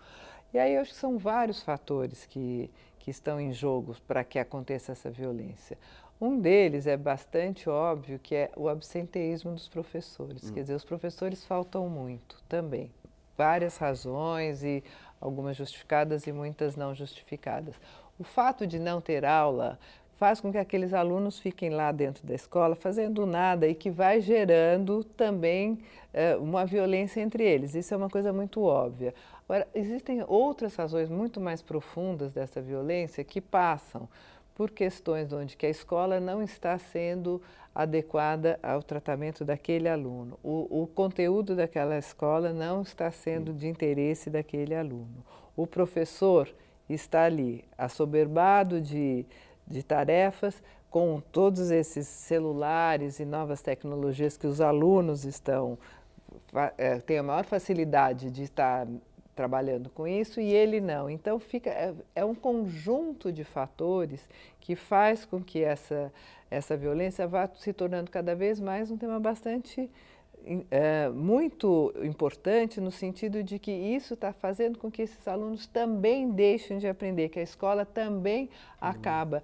E aí eu acho que são vários fatores que estão em jogo para que aconteça essa violência. Um deles é bastante óbvio, que é o absenteísmo dos professores. Quer dizer, os professores faltam muito também. Várias razões, e algumas justificadas e muitas não justificadas. O fato de não ter aula faz com que aqueles alunos fiquem lá dentro da escola fazendo nada e que vai gerando também uma violência entre eles. Isso é uma coisa muito óbvia. Agora, existem outras razões muito mais profundas dessa violência que passam por questões onde que a escola não está sendo adequada ao tratamento daquele aluno. O conteúdo daquela escola não está sendo de interesse daquele aluno. O professor está ali, assoberbado de tarefas, com todos esses celulares e novas tecnologias que os alunos têm a maior facilidade de estar trabalhando com isso e ele não. Então é um conjunto de fatores que faz com que essa violência vá se tornando cada vez mais um tema bastante muito importante, no sentido de que isso está fazendo com que esses alunos também deixem de aprender, que a escola também acaba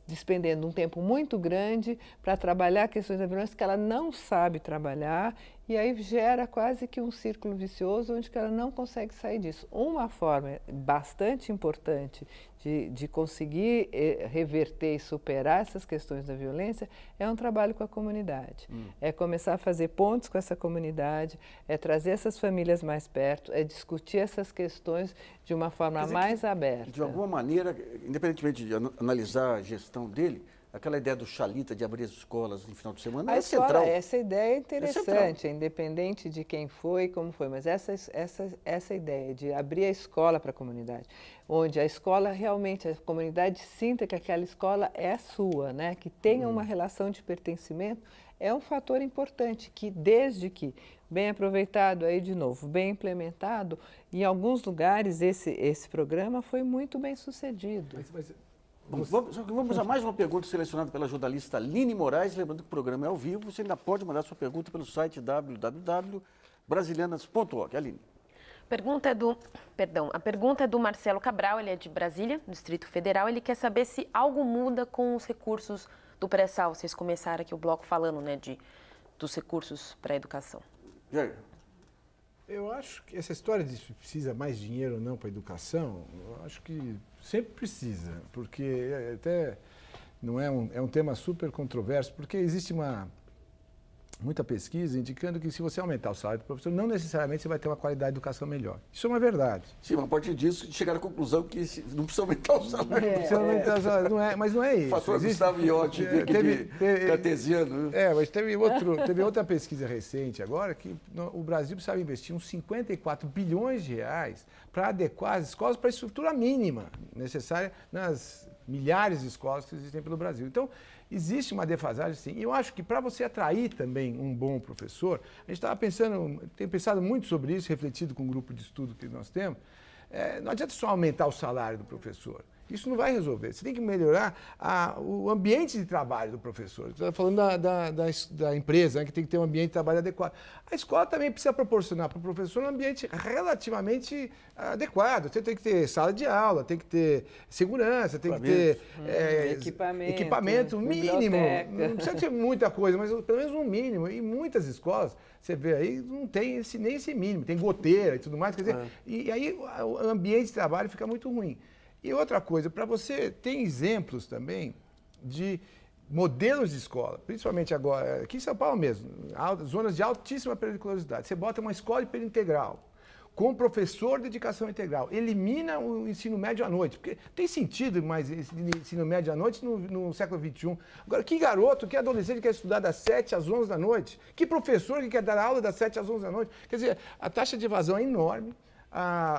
despendendo um tempo muito grande para trabalhar questões da violência que ela não sabe trabalhar, e aí gera quase que um círculo vicioso onde ela não consegue sair disso. Uma forma bastante importante de conseguir reverter e superar essas questões da violência é um trabalho com a comunidade. É começar a fazer pontes com essa comunidade, é trazer essas famílias mais perto, é discutir essas questões de uma forma mais aberta. De alguma maneira, independentemente de analisar a gestão dele, aquela ideia do Xalita de abrir as escolas no final de semana é central. Essa ideia é interessante, independente de quem foi e como foi, mas essa ideia de abrir a escola para a comunidade, onde a escola realmente, a comunidade sinta que aquela escola é sua, né? Que tenha uma relação de pertencimento, é um fator importante que, desde que bem aproveitado, aí de novo, bem implementado, em alguns lugares esse programa foi muito bem sucedido. Bom, vamos a mais uma pergunta selecionada pela jornalista Aline Moraes. Lembrando que o programa é ao vivo, você ainda pode mandar sua pergunta pelo site www.brasilianas.org. Aline. A pergunta é do Marcelo Cabral, ele é de Brasília, Distrito Federal. Ele quer saber se algo muda com os recursos do pré-sal. Vocês começaram aqui o bloco falando, né, dos recursos para a educação. Jair. Eu acho que essa história de se precisa mais dinheiro ou não para a educação, eu acho que sempre precisa, porque até não é um tema super controverso, porque existe muita pesquisa indicando que se você aumentar o salário do professor, não necessariamente você vai ter uma qualidade de educação melhor. Isso é uma verdade. Sim, mas a partir disso, chegaram à conclusão que não precisa aumentar o salário. Não precisa aumentar o salário, mas não é isso. O fator Gustavo Iotti, cartesiano. Mas teve outra pesquisa recente agora, que o Brasil precisava investir uns 54 bilhões de reais para adequar as escolas para a estrutura mínima necessária nas milhares de escolas que existem pelo Brasil. Então, existe uma defasagem, sim. E eu acho que para você atrair também um bom professor, a gente tem pensado muito sobre isso, refletido com o grupo de estudo que nós temos, não adianta só aumentar o salário do professor. Isso não vai resolver. Você tem que melhorar o ambiente de trabalho do professor. Você está falando da empresa, né, que tem que ter um ambiente de trabalho adequado. A escola também precisa proporcionar para o professor um ambiente relativamente adequado. Você tem que ter sala de aula, tem que ter segurança, tem que ter equipamento mínimo. Não precisa ter muita coisa, mas pelo menos um mínimo. E muitas escolas, você vê aí, não tem nem esse mínimo. Tem goteira e tudo mais. Quer dizer, e aí o ambiente de trabalho fica muito ruim. E outra coisa, para você, tem exemplos também de modelos de escola, principalmente agora, aqui em São Paulo mesmo, zonas de altíssima periculosidade. Você bota uma escola hiperintegral, com professor de dedicação integral, elimina o ensino médio à noite, porque tem sentido mais ensino médio à noite no século XXI. Agora, que garoto, que adolescente quer estudar das 7 às 11 da noite? Que professor que quer dar aula das 7 às 11 da noite? Quer dizer, a taxa de evasão é enorme.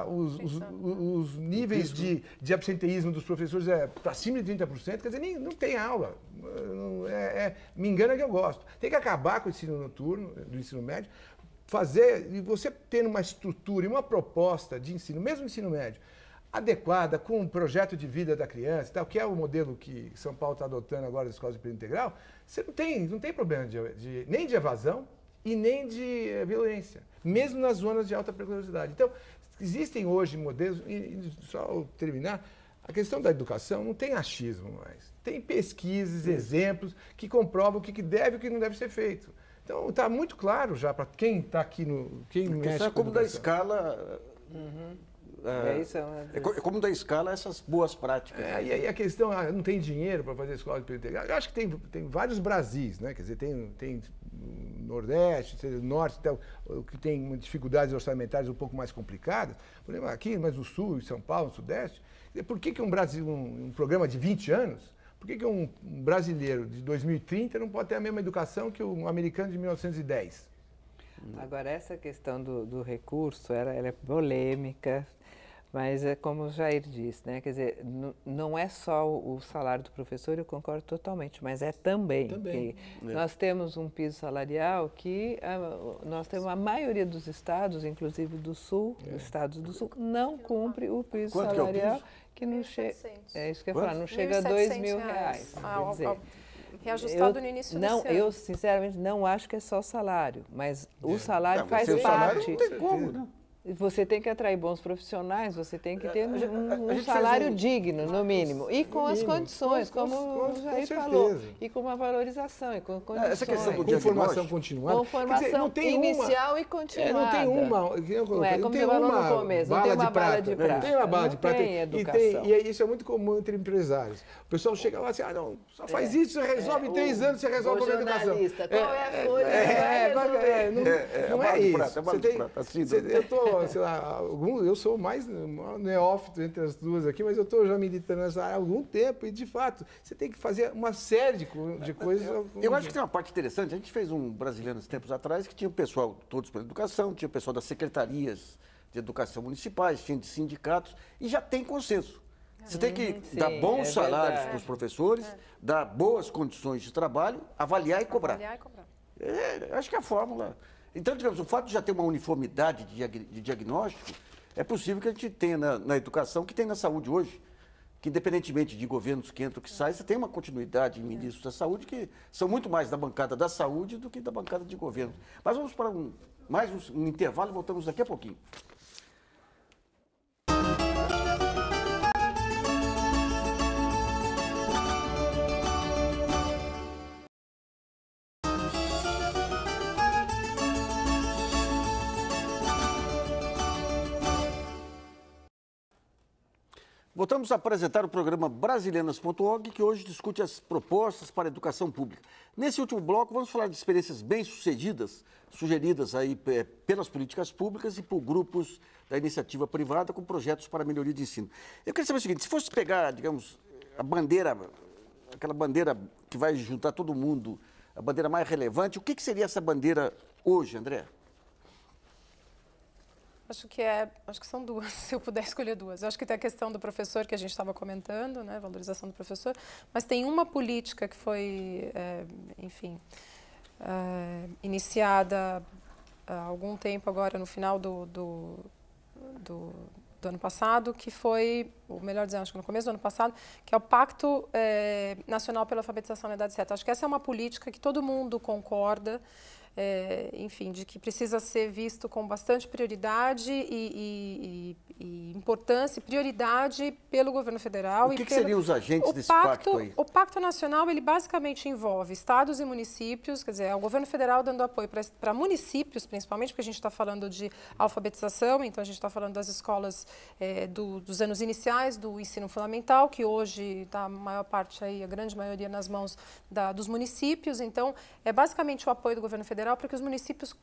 Os níveis de absenteísmo dos professores é para cima de 30%, quer dizer, não tem aula. Me engana que eu gosto. Tem que acabar com o ensino noturno, do ensino médio, e você tendo uma estrutura e uma proposta de ensino, mesmo ensino médio, adequada com o projeto de vida da criança, tal, que é o modelo que São Paulo está adotando agora das escolas de período integral, você não tem problema nem de evasão e nem de violência, mesmo nas zonas de alta periculosidade. Então, existem hoje modelos, e só terminar, a questão da educação não tem achismo mais. Tem pesquisas, exemplos que comprovam o que deve e o que não deve ser feito. Então, está muito claro já para quem está aqui quem mexe com como da escala. É como da escala essas boas práticas. E aí a questão, não tem dinheiro para fazer escola de período integral. Eu acho que tem vários Brasis, né? Quer dizer, tem Nordeste, Norte, que tem dificuldades orçamentárias um pouco mais complicadas. Por exemplo, aqui, mas no Sul, em São Paulo, no Sudeste. Por que um programa de 20 anos, por que um brasileiro de 2030 não pode ter a mesma educação que um americano de 1910? Agora, essa questão do recurso, ela é polêmica, mas é como o Jair disse, né? Quer dizer, não é só o salário do professor, eu concordo totalmente, mas é também. Nós temos um piso salarial que nós temos a maioria dos estados, inclusive do Sul, estados do Sul, não cumpre o piso salarial. Que não chega, é isso que eu ia falar, não chega a R$2.000. Reajustado no início desse ano. Eu, sinceramente, não acho que é só o salário, mas o salário faz parte. Salário não tem como, né? Você tem que atrair bons profissionais, você tem que ter um salário digno, no mínimo. E com as condições, como o Jair falou. E com uma valorização, e com condições. Essa questão do com formação continuada. Com formação inicial e continuada. Não tem uma... Como você falou no começo, não tem uma bala de prata. Não tem uma bala de prata. Tem educação. E isso é muito comum entre empresários. O pessoal chega lá e diz, não, só faz isso, você resolve em 3 anos, você resolve a educação. Qual é a coisa? Não é isso. Eu estou... Sei lá, eu sou mais neófito entre as duas aqui, mas eu estou já militando nessa área há algum tempo e, de fato, você tem que fazer uma série de coisas. Eu acho que tem uma parte interessante. A gente fez um brasileiro uns tempos atrás que tinha o pessoal todos pela educação, tinha o pessoal das secretarias de educação municipais, tinha de sindicatos, e já tem consenso. Você tem que dar bons salários para os professores, dar boas condições de trabalho, avaliar e cobrar. Acho que é a fórmula. Então, digamos, o fato de já ter uma uniformidade de diagnóstico, é possível que a gente tenha na educação, que tem na saúde hoje, que independentemente de governos que entram ou que saem, você tem uma continuidade em ministros da saúde que são muito mais da bancada da saúde do que da bancada de governo. Mas vamos para mais um intervalo e voltamos daqui a pouquinho. Voltamos a apresentar o programa Brasilianas.org, que hoje discute as propostas para a educação pública. Nesse último bloco, vamos falar de experiências bem-sucedidas, sugeridas aí pelas políticas públicas e por grupos da iniciativa privada com projetos para melhoria de ensino. Eu queria saber o seguinte, se fosse pegar, digamos, a bandeira, aquela bandeira que vai juntar todo mundo, a bandeira mais relevante, o que seria essa bandeira hoje, André? Acho que são duas, se eu puder escolher duas. Eu acho que tem a questão do professor que a gente estava comentando, né, valorização do professor, mas tem uma política que foi, iniciada há algum tempo agora, no final do ano passado, que foi, ou melhor dizendo, acho que no começo do ano passado, que é o Pacto Nacional pela Alfabetização na Idade Certa. Acho que essa é uma política que todo mundo concorda, enfim, de que precisa ser visto com bastante prioridade e importância e prioridade pelo governo federal. O que seriam os agentes desse pacto aí? O Pacto Nacional, ele basicamente envolve estados e municípios, quer dizer, é o governo federal dando apoio para municípios, principalmente, porque a gente está falando de alfabetização, então a gente está falando das escolas dos anos iniciais do ensino fundamental, que hoje está a maior parte aí, a grande maioria nas mãos dos municípios. Então, é basicamente o apoio do governo federal para que os municípios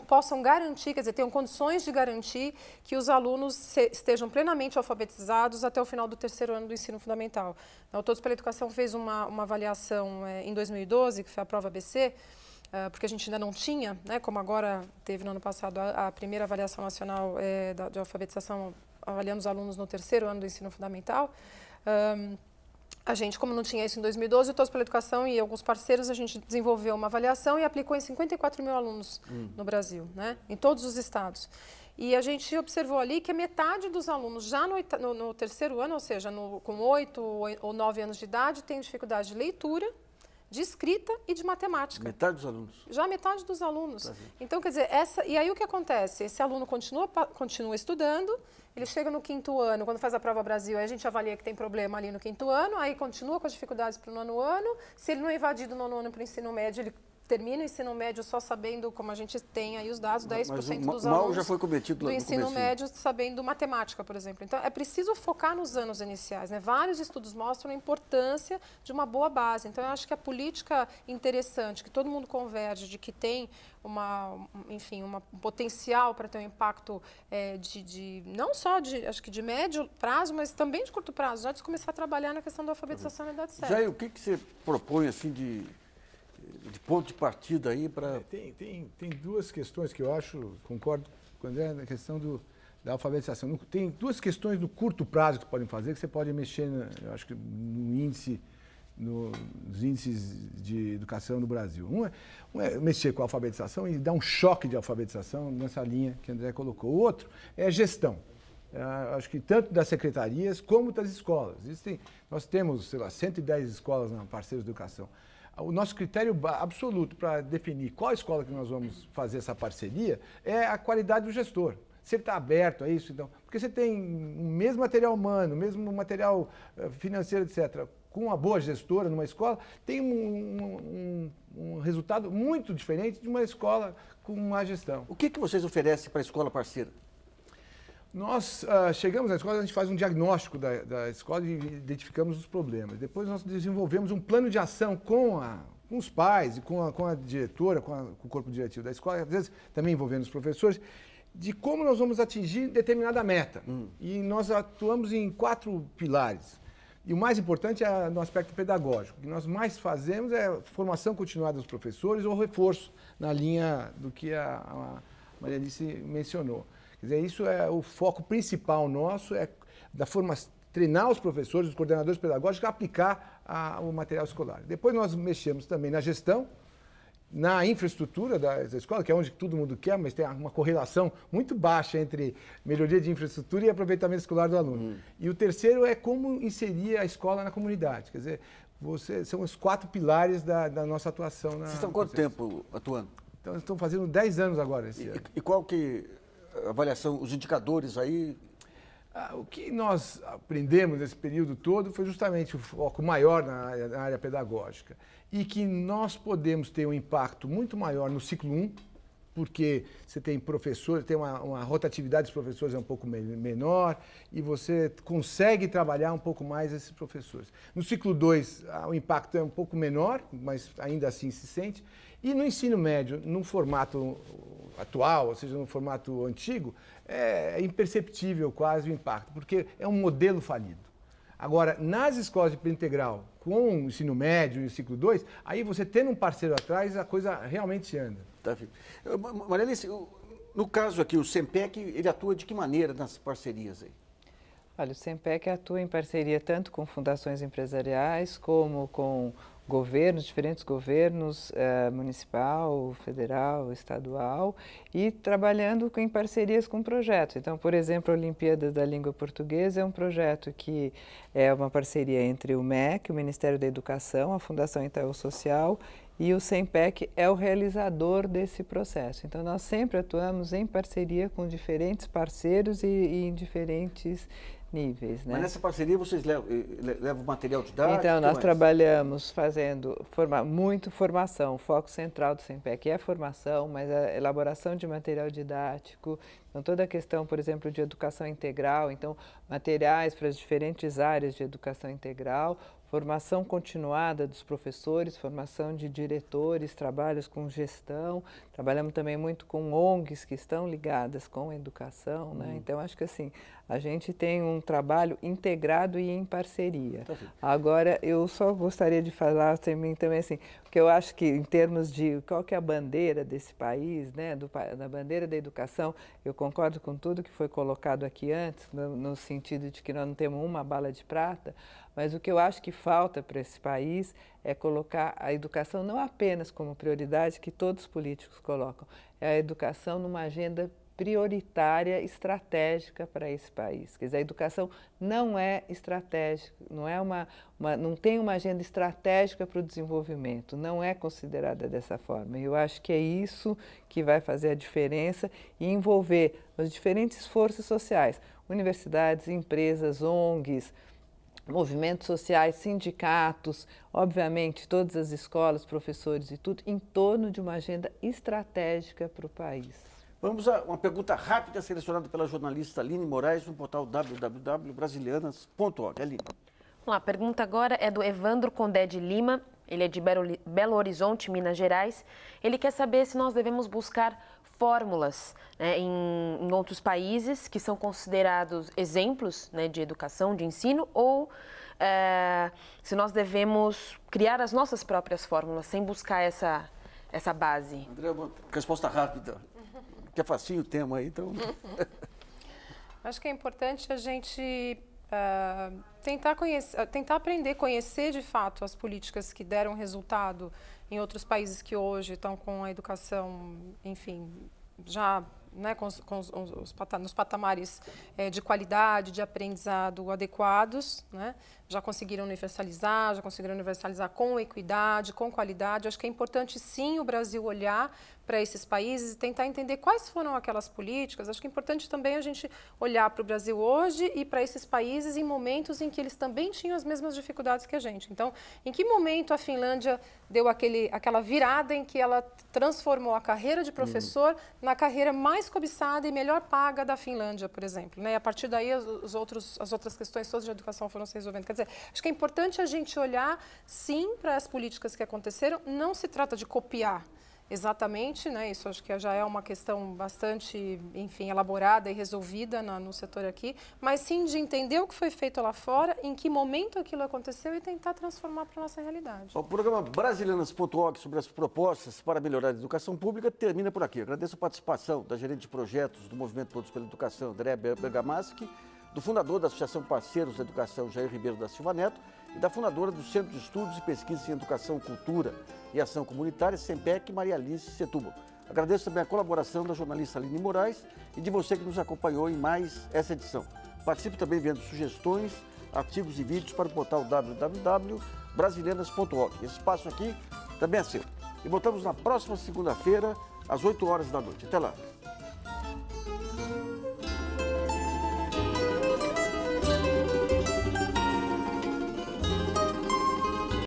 possam garantir, quer dizer, tenham condições de garantir que os alunos estejam plenamente alfabetizados até o final do 3º ano do ensino fundamental. O Todos pela Educação fez uma avaliação em 2012, que foi a prova ABC, porque a gente ainda não tinha, né, como agora teve no ano passado a primeira avaliação nacional de alfabetização, avaliando os alunos no 3º ano do ensino fundamental. A gente, como não tinha isso em 2012, o Todos pela Educação e alguns parceiros, a gente desenvolveu uma avaliação e aplicou em 54 mil alunos no Brasil, né? Em todos os estados. E a gente observou ali que a metade dos alunos já no 3º ano, ou seja, com 8 ou 9 anos de idade, tem dificuldade de leitura, de escrita e de matemática. Metade dos alunos? Já metade dos alunos. Então, quer dizer, e aí o que acontece? Esse aluno continua estudando, ele chega no 5º ano, quando faz a prova Brasil, aí a gente avalia que tem problema ali no 5º ano, aí continua com as dificuldades para o 9º ano. Se ele não é evadido no 9º ano para o ensino médio, ele termina o ensino médio só sabendo, como a gente tem aí os dados, 10% dos alunos já foi cometido do ensino médio sabendo matemática, por exemplo. Então, é preciso focar nos anos iniciais, né? Vários estudos mostram a importância de uma boa base. Então, eu acho que a política interessante, que todo mundo converge, de que tem um potencial para ter um impacto não só acho que de médio prazo, mas também de curto prazo, já de começar a trabalhar na questão da alfabetização na idade certa. Jair, o que você propõe assim de ponto de partida aí para... Tem duas questões que eu acho, concordo com o André, na questão da alfabetização. Tem duas questões no curto prazo que podem fazer, que você pode mexer, eu acho que nos índices de educação no Brasil. Um é mexer com a alfabetização e dar um choque de alfabetização nessa linha que o André colocou. O outro é a gestão. Acho que tanto das secretarias como das escolas. Nós temos, sei lá, 110 escolas na Parceiros de Educação. O nosso critério absoluto para definir qual escola que nós vamos fazer essa parceria é a qualidade do gestor. Se ele está aberto a isso, então, porque você tem o mesmo material humano, o mesmo material financeiro, etc., com uma boa gestora numa escola, tem um resultado muito diferente de uma escola com má gestão. O que vocês oferecem para a escola parceira? Nós chegamos na escola, a gente faz um diagnóstico da escola e identificamos os problemas. Depois nós desenvolvemos um plano de ação com os pais e com a diretora, com o corpo diretivo da escola, às vezes também envolvendo os professores, de como nós vamos atingir determinada meta. E nós atuamos em 4 pilares. E o mais importante é no aspecto pedagógico. O que nós mais fazemos é formação continuada dos professores ou reforço na linha do que a Maria Alice mencionou. Quer dizer, isso é o foco principal nosso, treinar os professores, os coordenadores pedagógicos a aplicar o material escolar. Depois nós mexemos também na gestão, na infraestrutura da escola, que é onde todo mundo quer, mas tem uma correlação muito baixa entre melhoria de infraestrutura e aproveitamento escolar do aluno. E o terceiro é como inserir a escola na comunidade. Quer dizer, são os 4 pilares da nossa atuação. Vocês estão quanto tempo atuando? Então, estamos fazendo 10 anos agora esse ano. E qual que avaliação, os indicadores aí? O que nós aprendemos nesse período todo foi justamente o foco maior na área pedagógica e que nós podemos ter um impacto muito maior no ciclo 1, porque você tem professores, tem uma rotatividade dos professores um pouco menor e você consegue trabalhar um pouco mais esses professores. No ciclo 2, o impacto é um pouco menor, mas ainda assim se sente. E no ensino médio, num formato atual, ou seja, no formato antigo, é imperceptível quase o impacto, porque é um modelo falido. Agora, nas escolas de período integral, com o ensino médio e o ciclo 2, aí você tendo um parceiro atrás, a coisa realmente anda. Tá, Maria Alice, no caso aqui, o SEMPEC, ele atua de que maneira nas parcerias aí? Olha, o SEMPEC atua em parceria tanto com fundações empresariais como com diferentes governos, municipal, federal, estadual, e trabalhando em parcerias com projetos. Então, por exemplo, a Olimpíada da Língua Portuguesa é um projeto que é uma parceria entre o MEC, o Ministério da Educação, a Fundação Itaú Social, e o SEMPEC é o realizador desse processo. Então, nós sempre atuamos em parceria com diferentes parceiros e em diferentes níveis, né? Mas nessa parceria vocês levam material didático? Então, nós trabalhamos fazendo muito formação. O foco central do SEMPEC é a formação, mas a elaboração de material didático, então toda a questão, por exemplo, de educação integral, então materiais para as diferentes áreas de educação integral, formação continuada dos professores, formação de diretores, trabalhos com gestão, trabalhamos também muito com ONGs que estão ligadas com a educação, né? Então, acho que assim, a gente tem um trabalho integrado e em parceria. Agora, eu só gostaria de falar também assim, porque eu acho que em termos de qual que é a bandeira desse país, né, da bandeira da educação, eu concordo com tudo que foi colocado aqui antes, no sentido de que nós não temos uma bala de prata, mas o que eu acho que falta para esse país é colocar a educação não apenas como prioridade, que todos os políticos colocam, é a educação numa agenda prioritária, estratégica para esse país. Quer dizer, a educação não é estratégica, não tem uma agenda estratégica para o desenvolvimento, não é considerada dessa forma. E eu acho que é isso que vai fazer a diferença e envolver as diferentes forças sociais, universidades, empresas, ONGs, movimentos sociais, sindicatos, obviamente todas as escolas, professores e tudo, em torno de uma agenda estratégica para o país. Vamos a uma pergunta rápida selecionada pela jornalista Aline Moraes no portal www.brasilianas.org. Aline. Vamos lá, a pergunta agora é do Evandro Condé de Lima, ele é de Belo Horizonte, Minas Gerais. Ele quer saber se nós devemos buscar fórmulas, né, em outros países que são considerados exemplos, né, de educação, de ensino, ou se nós devemos criar as nossas próprias fórmulas sem buscar essa base. André, uma resposta rápida, que é facinho o tema aí, então... Acho que é importante a gente tentar aprender, conhecer de fato as políticas que deram resultado em outros países que hoje estão com a educação, enfim, já, né, nos patamares de qualidade, de aprendizado adequados, né? Já conseguiram universalizar com equidade, com qualidade. Acho que é importante sim o Brasil olhar para esses países e tentar entender quais foram aquelas políticas. Acho que é importante também a gente olhar para o Brasil hoje e para esses países em momentos em que eles também tinham as mesmas dificuldades que a gente. Então, em que momento a Finlândia deu aquela virada em que ela transformou a carreira de professor na carreira mais cobiçada e melhor paga da Finlândia, por exemplo, né? E a partir daí as outras questões todas de educação foram se resolvendo. Quer dizer, acho que é importante a gente olhar sim para as políticas que aconteceram. Não se trata de copiar exatamente, né? Isso acho que já é uma questão bastante, enfim, elaborada e resolvida no setor aqui, mas sim de entender o que foi feito lá fora, em que momento aquilo aconteceu e tentar transformar para a nossa realidade. O programa Brasilianas.org sobre as propostas para melhorar a educação pública termina por aqui. Agradeço a participação da gerente de projetos do Movimento Todos pela Educação, André Bergamaschi, do fundador da Associação Parceiros da Educação, Jair Ribeiro da Silva Neto, e da fundadora do Centro de Estudos e Pesquisas em Educação, Cultura e Ação Comunitária, SEMPEC, Maria Alice Setúbal. Agradeço também a colaboração da jornalista Aline Moraes e de você que nos acompanhou em mais essa edição. Participe também enviando sugestões, artigos e vídeos para o portal www.brasilianas.org. Esse espaço aqui também é seu. E voltamos na próxima segunda-feira, às 8 horas da noite. Até lá.